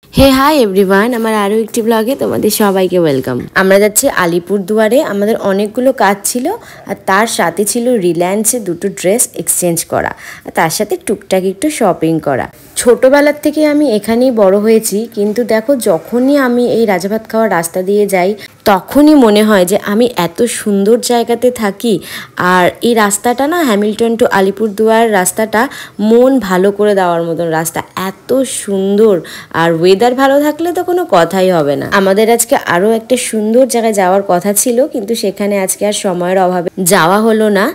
হে hi everyone, আমার আরও একটি ব্লগে তোমাদের সবাইকে ওয়েলকাম। আমরা যাচ্ছি আলিপুরদুয়ারে। আমাদের অনেকগুলো কাজ ছিল, আর তার সাথে ছিল রিলায়েন্সে দুটো ড্রেস এক্সচেঞ্জ করা, আর তার সাথে টুকটাক একটু শপিং করা। ছোটোবেলার থেকে আমি এখানেই বড় হয়েছি, কিন্তু দেখো যখনই আমি এই রাজাভাত খাওয়ার রাস্তা দিয়ে যাই তখনই মনে হয় যে আমি এত সুন্দর জায়গাতে থাকি। আর এই রাস্তাটা না, হ্যামিল্টন টু আলিপুরদুয়ার রাস্তাটা মন ভালো করে দেওয়ার মতন রাস্তা, এত সুন্দর। আর ওয়েদার ভালো থাকলে তো কোনো কথাই হবে না। আমাদের আজকে আরও একটা সুন্দর জায়গায় যাওয়ার কথা ছিল, কিন্তু সেখানে আজকে আর সময়ের অভাবে যাওয়া হলো না।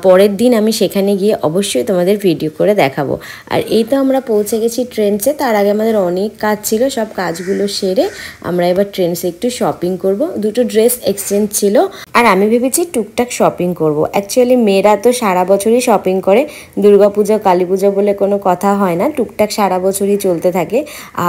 পরের দিন আমি সেখানে গিয়ে অবশ্যই তোমাদের ভিডিও করে দেখাবো। আর এই তো আমরা পৌঁছে গেছি ট্রেন্সে। তার আগে আমাদের অনেক কাজ ছিল, সব কাজগুলো সেরে আমরা এবার ট্রেন্সে একটু শপিং করব। দুটো ড্রেস এক্সচেঞ্জ ছিল, আর আমি ভেবেছি টুকটাক শপিং করব। অ্যাকচুয়ালি মেয়েরা তো সারা বছরই শপিং করে, দুর্গাপূজা কালী পুজো বলে কোনো কথা হয় না, টুকটাক সারা বছরই চলতে থাকে।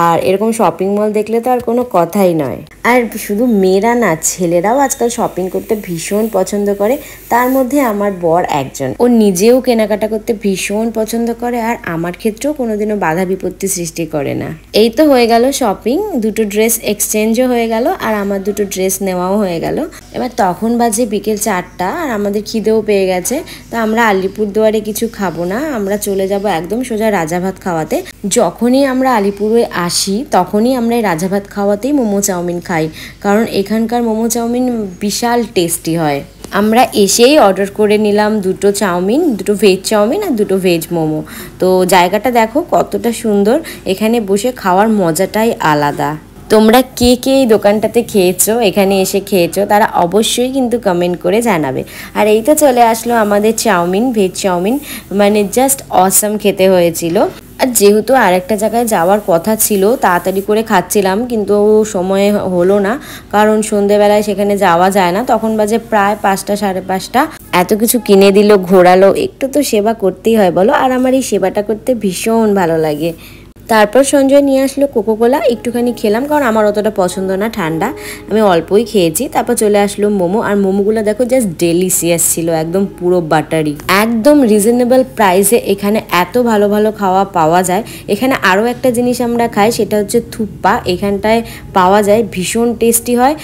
আর এরকম শপিং মল দেখলে তো আর কোনো কথাই নয়। আর শুধু মেয়েরা না, ছেলেরাও আজকাল শপিং করতে ভীষণ পছন্দ করে। তার মধ্যে আমার বর একজন, ও নিজেও কেনাকাটা করতে ভীষণ পছন্দ করে, আর আমার ক্ষেত্রেও কোনোদিনও বাধা বিপত্তি সৃষ্টি করে না। এই তো হয়ে গেল শপিং, দুটো ড্রেস এক্সচেঞ্জও হয়ে গেল, আর আমার দুটো ড্রেস নেওয়াও হয়ে গেল। এবার তখন বাজে বিকেল 4টা, আর আমাদের খিদেও পেয়ে গেছে। তো আমরা আলিপুরদুয়ারে কিছু খাবো না, আমরা চলে যাব একদম সোজা রাজাভাত খাওয়াতে। যখনই আমরা আলিপুরে আসি তখনই আমরা এই রাজাভাত খাওয়াতেই মোমো চাউমিন খাই, কারণ এখানকার মোমো চাউমিন বিশাল টেস্টি হয়। আমরা এসেই অর্ডার করে নিলাম দুটো চাউমিন, দুটো ভেজ চাউমিন আর দুটো ভেজ মোমো। তো জায়গাটা দেখো কতটা সুন্দর, এখানে বসে খাওয়ার মজাটাই আলাদা। তোমরা কে কে এই দোকানটাতে খেয়েছো, এখানে এসে খেয়েছো, তারা অবশ্যই কিন্তু কমেন্ট করে জানাবে। আর এই তো চলে আসলো আমাদের চাউমিন, ভেজ চাউমিন, মানে জাস্ট অসাম খেতে হয়েছিল। আর যেহেতু আরেকটা জায়গায় যাওয়ার কথা ছিল, তাড়াতাড়ি করে খাচ্ছিলাম, কিন্তু সময় হলো না, কারণ সন্ধেবেলায় সেখানে যাওয়া যায় না। তখন বাজে প্রায় 5টা, সাড়ে 5টা। এত কিছু কিনে দিল, ঘোরালো, একটু তো সেবা করতেই হয় বলো, আর আমার এই সেবাটা করতে ভীষণ ভালো লাগে। তারপর সঞ্জয় নিয়ে আসলো কোকোকোলা, একটুখানি খেলাম, কারণ আমার অতটা পছন্দ না ঠান্ডা, আমি অল্পই খেয়েছি। তারপর চলে আসলো মোমো, আর মোমোগুলো দেখো জাস্ট ডেলিশিয়াস ছিল, একদম পুরো বাটারি, একদম রিজনেবল প্রাইসে এখানে এত ভালো ভালো খাওয়া পাওয়া যায়। এখানে আরও একটা জিনিস আমরা খাই, সেটা হচ্ছে থুপ্পা, এখানটায় পাওয়া যায়, ভীষণ টেস্টি হয়।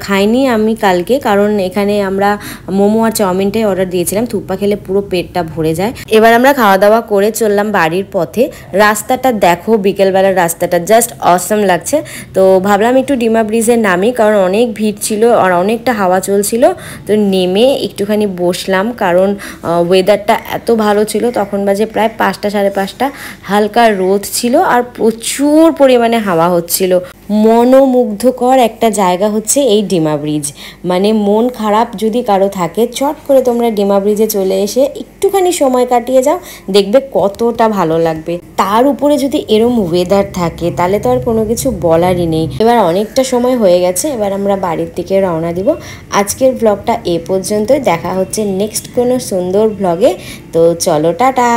খাইনি আমি কালকে, কারণ এখানে আমরা মোমো আর চাউমিনটাই অর্ডার দিয়েছিলাম, থুপ্পা খেলে পুরো পেটটা ভরে যায়। এবার আমরা খাওয়া দাওয়া করে চললাম বাড়ির পথে। রাস্তাটা দেখো, বিকেলবেলার রাস্তাটা জাস্ট অসাম লাগছে। তো ভাবলাম একটু ডিমা ব্রিজে নামি, কারণ অনেক ভিড় ছিল আর অনেকটা হাওয়া চলছিল। তো নেমে একটুখানি বসলাম, কারণ ওয়েদারটা এত ভালো ছিল। তখন বাজে প্রায় 5টা, সাড়ে 5টা, হালকা রোদ ছিল আর প্রচুর পরিমাণে হাওয়া হচ্ছিল। মনোমুগ্ধকর একটা জায়গা হচ্ছে এই ডিমা ব্রিজ। মানে মন খারাপ যদি কারো থাকে, চট করে তোমরা ডিমা ব্রিজে চলে এসে একটুখানি সময় কাটিয়ে যাও, দেখবে কতটা ভালো লাগবে। তার উপরে যদি এরম ওয়েদার থাকে, তাহলে তো আর কোনো কিছু বলারই নেই। এবার অনেকটা সময় হয়ে গেছে, এবার আমরা বাড়ির দিকে রওনা দিব। আজকের ব্লগটা এ পর্যন্তই, দেখা হচ্ছে নেক্সট কোনো সুন্দর ব্লগে। তো চলো, টাটা।